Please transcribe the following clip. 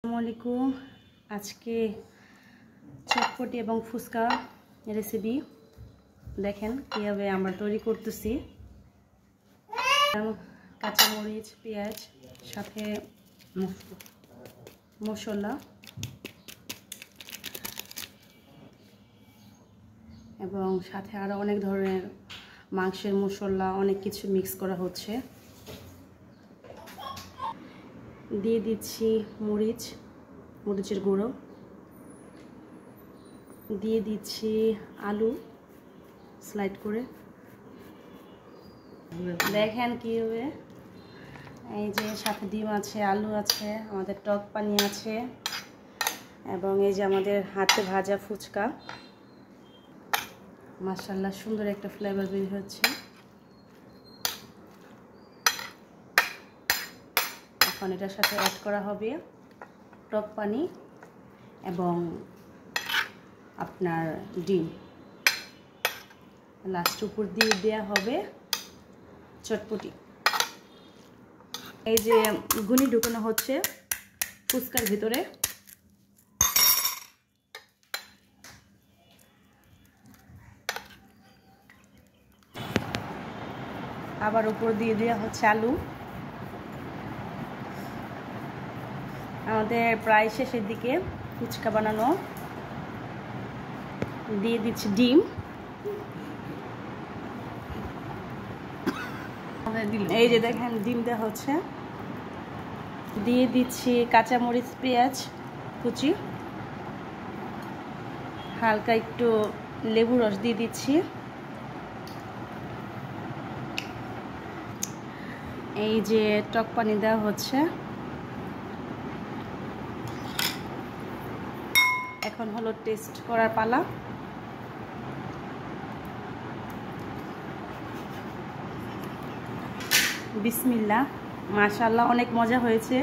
আসসালামু আলাইকুম। আজকে চটপটি এবং ফুচকা রেসিপি দেখেন কিভাবে আমরা তৈরি করতেছি। কাঁচামরিচ, পেঁয়াজ, সাথে মশলা এবং সাথে আরো অনেক ধরনের মাংসের মশলা, অনেক কিছু মিক্স করা হচ্ছে। দিয়ে দিচ্ছি মরিচের গুঁড়ো, দিয়ে দিচ্ছি আলু স্লাইড করে। দেখেন কীভাবে, এই যে সাথে ডিম আছে, আলু আছে, আমাদের টক পানি আছে এবং এই যে আমাদের হাতে ভাজা ফুচকা। মাশাআল্লাহ সুন্দর একটা ফ্লেভার বের হচ্ছে। এখন এটার সাথে অ্যাড করা হবে টক পানি এবং আপনার ডিম। লাস্ট উপর দিয়ে দেওয়া হবে চটপটি। এই যে গুনি ঢুকানো হচ্ছে ফুচকার ভিতরে। আবার উপর দিয়ে দেওয়া হচ্ছে আলু। আমাদের প্রায় শেষের দিকে ফুচকা বানানো। দিয়ে দিচ্ছি ডিম। এই যে দেখেন ডিম দেওয়া হচ্ছে। দিয়ে দিচ্ছি কাঁচামরিচ, পেঁয়াজ কুচি, হালকা একটু লেবু রস দিয়ে দিচ্ছি। এই যে টক পানি দেওয়া হচ্ছে। এখন হলো টেস্ট করার পালা। বিসমিল্লাহ। মাশাআল্লাহ অনেক মজা হয়েছে।